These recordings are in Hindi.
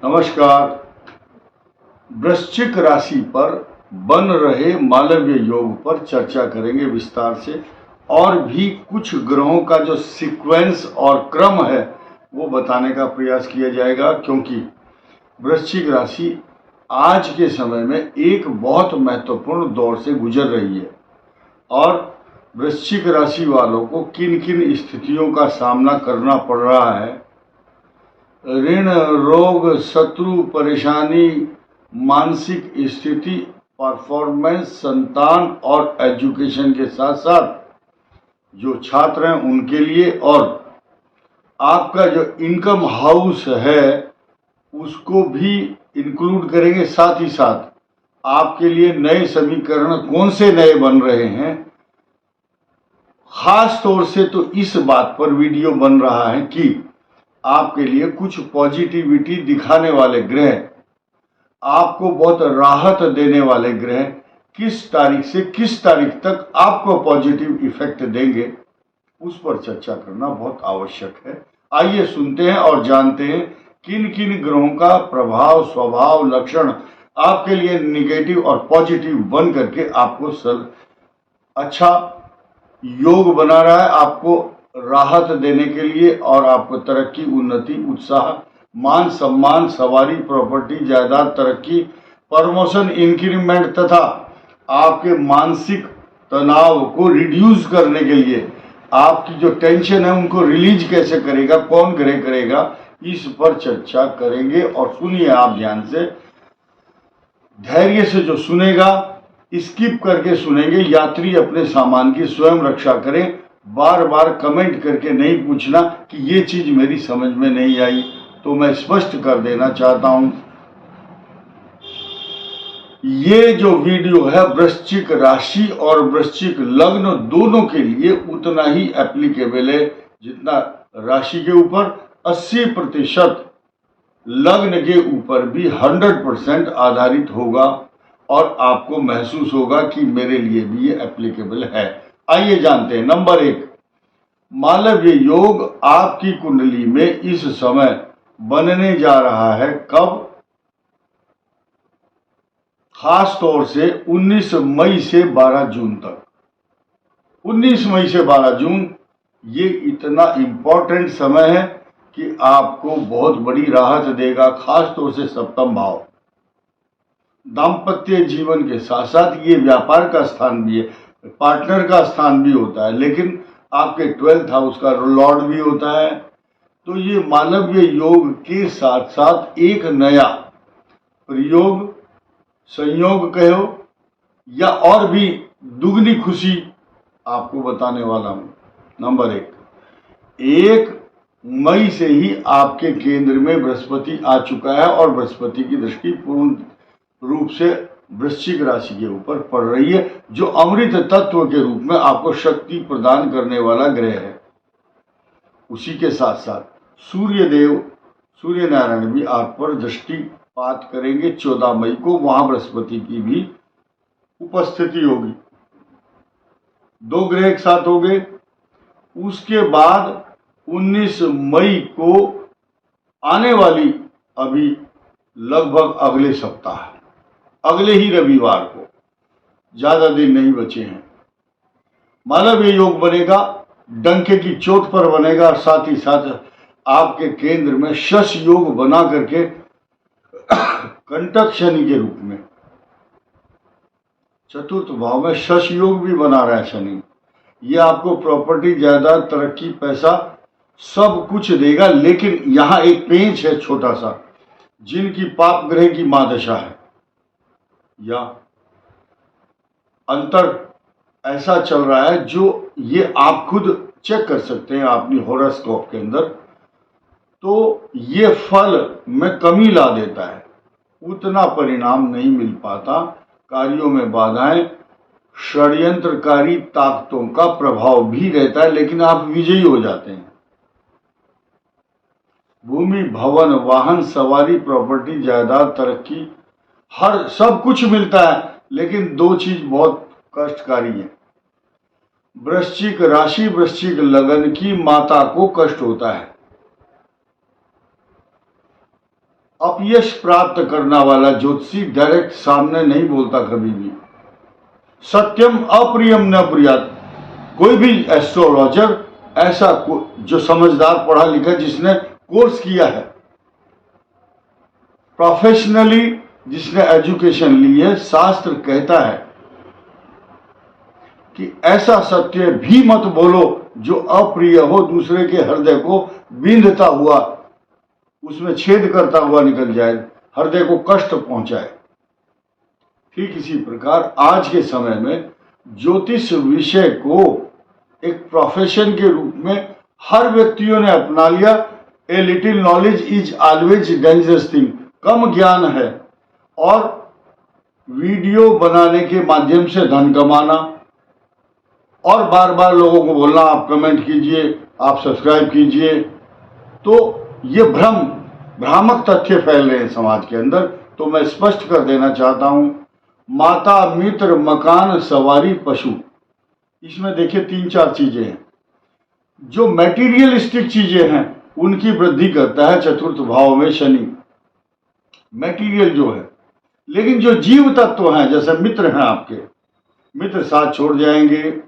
नमस्कार। वृश्चिक राशि पर बन रहे मालव्य योग पर चर्चा करेंगे विस्तार से, और भी कुछ ग्रहों का जो सीक्वेंस और क्रम है वो बताने का प्रयास किया जाएगा, क्योंकि वृश्चिक राशि आज के समय में एक बहुत महत्वपूर्ण दौर से गुजर रही है और वृश्चिक राशि वालों को किन किन स्थितियों का सामना करना पड़ रहा है। ऋण, रोग, शत्रु, परेशानी, मानसिक स्थिति, परफॉर्मेंस, संतान और एजुकेशन के साथ साथ जो छात्र हैं उनके लिए, और आपका जो इनकम हाउस है उसको भी इंक्लूड करेंगे। साथ ही साथ आपके लिए नए समीकरण कौन से नए बन रहे हैं, खास तौर से तो इस बात पर वीडियो बन रहा है कि आपके लिए कुछ पॉजिटिविटी दिखाने वाले ग्रह, आपको बहुत राहत देने वाले ग्रह किस तारीख से किस तारीख तक आपको पॉजिटिव इफेक्ट देंगे, उस पर चर्चा करना बहुत आवश्यक है। आइए सुनते हैं और जानते हैं किन किन ग्रहों का प्रभाव, स्वभाव, लक्षण आपके लिए निगेटिव और पॉजिटिव बन करके आपको अच्छा योग बना रहा है, आपको राहत देने के लिए, और आपको तरक्की, उन्नति, उत्साह, मान सम्मान, सवारी, प्रॉपर्टी, जायदाद, तरक्की, प्रमोशन, इंक्रीमेंट तथा आपके मानसिक तनाव को रिड्यूस करने के लिए, आपकी जो टेंशन है उनको रिलीज कैसे करेगा, कौन ग्रह करेगा, इस पर चर्चा करेंगे। और सुनिए आप ध्यान से, धैर्य से जो सुनेगा, स्किप करके सुनेंगे, यात्री अपने सामान की स्वयं रक्षा करें। बार बार कमेंट करके नहीं पूछना कि ये चीज मेरी समझ में नहीं आई, तो मैं स्पष्ट कर देना चाहता हूं, ये जो वीडियो है वृश्चिक राशि और वृश्चिक लग्न दोनों के लिए उतना ही एप्लीकेबल है जितना राशि के ऊपर 80% लग्न के ऊपर भी 100% आधारित होगा, और आपको महसूस होगा कि मेरे लिए भी ये एप्लीकेबल है। आइए जानते हैं। नंबर 1, मालव्य योग आपकी कुंडली में इस समय बनने जा रहा है। कब? खास तौर से 19 मई से 12 जून तक। 19 मई से 12 जून ये इतना इंपॉर्टेंट समय है कि आपको बहुत बड़ी राहत देगा, खास तौर से सप्तम भाव। दाम्पत्य जीवन के साथ साथ ये व्यापार का स्थान भी है, पार्टनर का स्थान भी होता है, लेकिन आपके 12th हाउस का लॉर्ड भी होता है। तो ये मालव्य योग के साथ साथ एक नया प्रयोग, संयोग कहो या और भी दुगनी खुशी आपको बताने वाला हूं। नंबर 1 मई से ही आपके केंद्र में बृहस्पति आ चुका है और बृहस्पति की दृष्टि पूर्ण रूप से वृश्चिक राशि के ऊपर पड़ रही है, जो अमृत तत्व के रूप में आपको शक्ति प्रदान करने वाला ग्रह है। उसी के साथ साथ सूर्य नारायण भी आप पर दृष्टिपात करेंगे 14 मई को, वहां बृहस्पति की भी उपस्थिति होगी। 2 ग्रह एक साथ हो गए। उसके बाद 19 मई को आने वाली, अभी लगभग अगले सप्ताह, अगले ही रविवार को, ज्यादा दिन नहीं बचे हैं, मालव्य योग बनेगा। डंके की चोट पर बनेगा, और साथ ही साथ आपके केंद्र में शश योग बना करके कंटक शनि के रूप में, चतुर्थ भाव में शश योग भी बना रहा है शनि। ये आपको प्रॉपर्टी, जायदाद, तरक्की, पैसा सब कुछ देगा। लेकिन यहां एक पेंच है छोटा सा, जिनकी पाप ग्रह की महादशा है या अंतर ऐसा चल रहा है, जो ये आप खुद चेक कर सकते हैं अपनी हॉरोस्कोप के अंदर, तो ये फल में कमी ला देता है, उतना परिणाम नहीं मिल पाता, कार्यों में बाधाएं, षड्यंत्रकारी ताकतों का प्रभाव भी रहता है, लेकिन आप विजयी हो जाते हैं। भूमि, भवन, वाहन, सवारी, प्रॉपर्टी, जायदाद, तरक्की, हर सब कुछ मिलता है, लेकिन 2 चीज बहुत कष्टकारी है। वृश्चिक राशि, वृश्चिक लगन की माता को कष्ट होता है, अपयश प्राप्त करने वाला ज्योतिषी डायरेक्ट सामने नहीं बोलता कभी भी। सत्यम अप्रियम न प्रियात। कोई भी एस्ट्रोलॉजर ऐसा जो समझदार पढ़ा लिखा जिसने कोर्स किया है, प्रोफेशनली जिसने एजुकेशन ली है, शास्त्र कहता है कि ऐसा सत्य भी मत बोलो जो अप्रिय हो, दूसरे के हृदय को बींधता हुआ, उसमें छेद करता हुआ निकल जाए, हृदय को कष्ट पहुंचाए। ठीक इसी प्रकार आज के समय में ज्योतिष विषय को एक प्रोफेशन के रूप में हर व्यक्तियों ने अपना लिया। A little knowledge is always dangerous thing. कम ज्ञान है और वीडियो बनाने के माध्यम से धन कमाना और बार बार लोगों को बोलना आप कमेंट कीजिए, आप सब्सक्राइब कीजिए, तो ये भ्रामक तथ्य फैल रहे हैं समाज के अंदर। तो मैं स्पष्ट कर देना चाहता हूं, माता, मित्र, मकान, सवारी, पशु, इसमें देखिए 3-4 चीजें हैं। जो मैटीरियलिस्टिक चीजें हैं उनकी वृद्धि करता है चतुर्थ भाव में शनि, मैटीरियल जो है। लेकिन जो जीव तत्व हैं, जैसे मित्र हैं आपके, मित्र साथ छोड़ जाएंगे।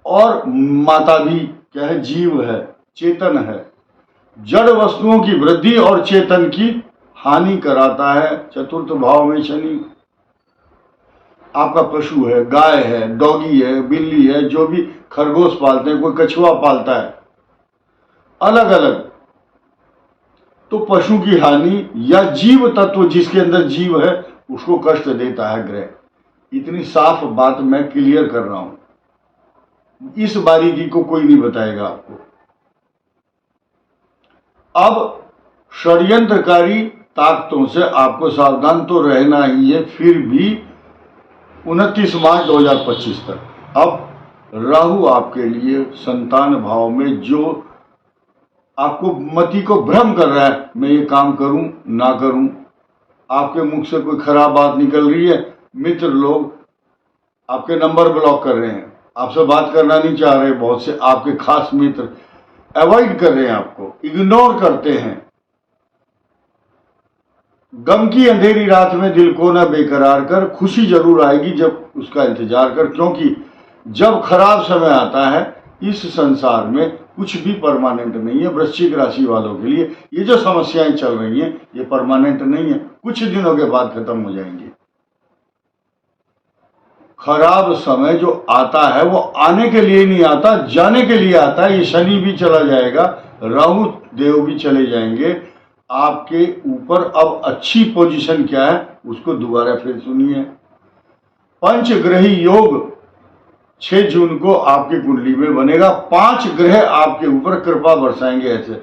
और माता भी क्या है, जीव है, चेतन है। जड़ वस्तुओं की वृद्धि और चेतन की हानि कराता है चतुर्थ भाव में शनि। आपका पशु है, गाय है, डॉगी है, बिल्ली है, जो भी खरगोश पालते हैं, कोई कछुआ पालता है, अलग अलग, तो पशु की हानि या जीव तत्व जिसके अंदर जीव है उसको कष्ट देता है ग्रह। इतनी साफ बात मैं क्लियर कर रहा हूं, इस बारीकी को कोई नहीं बताएगा आपको। अब षड्यंत्रकारी ताकतों से आपको सावधान तो रहना ही है। फिर भी 29 मार्च 2025 तक अब राहु आपके लिए संतान भाव में, जो आपको मति को भ्रम कर रहा है, मैं ये काम करूं ना करूं, आपके मुख से कोई खराब बात निकल रही है, मित्र लोग आपके नंबर ब्लॉक कर रहे हैं, आपसे बात करना नहीं चाह रहे, बहुत से आपके खास मित्र अवॉइड कर रहे हैं, आपको इग्नोर करते हैं। गम की अंधेरी रात में दिल को न बेकरार कर, खुशी जरूर आएगी जब उसका इंतजार कर, क्योंकि जब खराब समय आता है इस संसार में कुछ भी परमानेंट नहीं है। वृश्चिक राशि वालों के लिए ये जो समस्याएं चल रही हैं ये परमानेंट नहीं है, कुछ दिनों के बाद खत्म हो जाएंगी। खराब समय जो आता है वो आने के लिए नहीं आता, जाने के लिए आता है। ये शनि भी चला जाएगा, राहु देव भी चले जाएंगे। आपके ऊपर अब अच्छी पोजीशन क्या है उसको दोबारा फिर सुनिए। पंचग्रही योग 6 जून को आपकी कुंडली में बनेगा। 5 ग्रह आपके ऊपर कृपा बरसाएंगे, ऐसे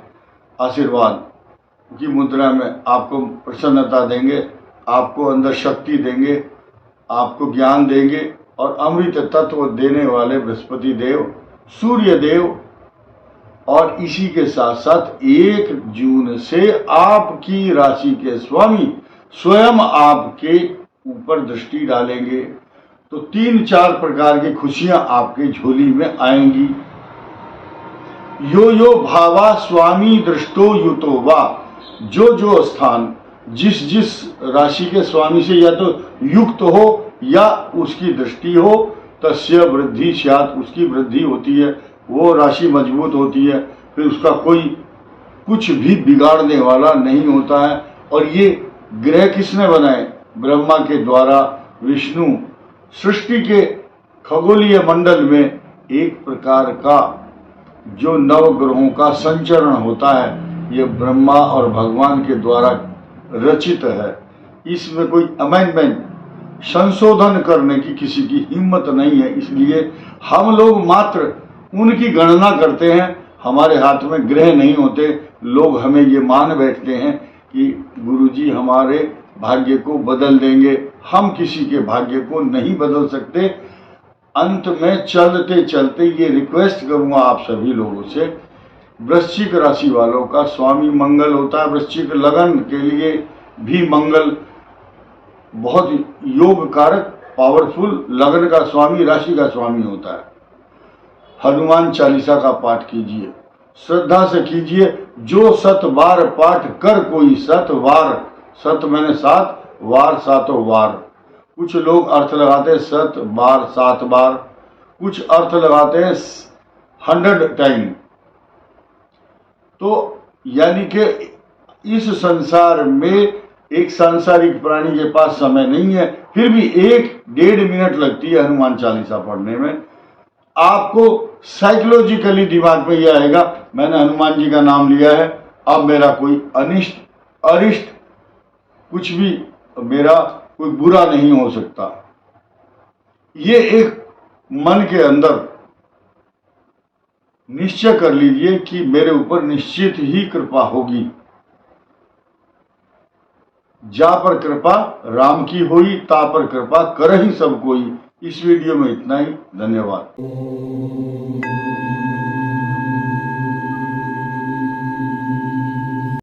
आशीर्वाद की मुद्रा में आपको प्रसन्नता देंगे, आपको अंदर शक्ति देंगे, आपको ज्ञान देंगे। और अमृत तत्व देने वाले बृहस्पति देव, सूर्य देव, और इसी के साथ साथ 1 जून से आपकी राशि के स्वामी स्वयं आपके ऊपर दृष्टि डालेंगे। तो 3-4 प्रकार की खुशियां आपके झोली में आएंगी। यो यो भावा स्वामी दृष्टो युतो वा, जो स्थान जिस जिस राशि के स्वामी से या तो युक्त हो या उसकी दृष्टि हो, तस्य वृद्धि स्यात्, उसकी वृद्धि होती है, वो राशि मजबूत होती है, फिर उसका कोई कुछ भी बिगाड़ने वाला नहीं होता है। और ये ग्रह किसने बनाए? ब्रह्मा के द्वारा। विष्णु सृष्टि के खगोलीय मंडल में एक प्रकार का जो नवग्रहों का संचरण होता है, ये ब्रह्मा और भगवान के द्वारा रचित है। इसमें कोई अमेंडमेंट, संशोधन करने की किसी की हिम्मत नहीं है। इसलिए हम लोग मात्र उनकी गणना करते हैं, हमारे हाथ में ग्रह नहीं होते। लोग हमें ये मान बैठते हैं कि गुरुजी हमारे भाग्य को बदल देंगे। हम किसी के भाग्य को नहीं बदल सकते। अंत में चलते चलते ये रिक्वेस्ट करूंगा आप सभी लोगों से, वृश्चिक राशि वालों का स्वामी मंगल होता है। वृश्चिक लगन के लिए भी मंगल बहुत योग कारक, पावरफुल, लगन का स्वामी, राशि का स्वामी होता है। हनुमान चालीसा का पाठ कीजिए, श्रद्धा से कीजिए, जो 7 बार पाठ कर कोई 7 वार, 7 मैंने 7 वार 7 वार। कुछ लोग अर्थ लगाते हैं 7 बार 7 बार, कुछ अर्थ लगाते हैं 100 टाइम। तो यानी कि इस संसार में एक सांसारिक प्राणी के पास समय नहीं है, फिर भी 1-1.5 मिनट लगती है हनुमान चालीसा पढ़ने में। आपको साइकोलॉजिकली दिमाग में यह आएगा, मैंने हनुमान जी का नाम लिया है, अब मेरा कोई अनिष्ट अरिष्ट कुछ भी, मेरा कोई बुरा नहीं हो सकता। ये एक मन के अंदर निश्चय कर लीजिए कि मेरे ऊपर निश्चित ही कृपा होगी। जा पर कृपा राम की होई, ता पर कृपा कर ही सब कोई। इस वीडियो में इतना ही। धन्यवाद।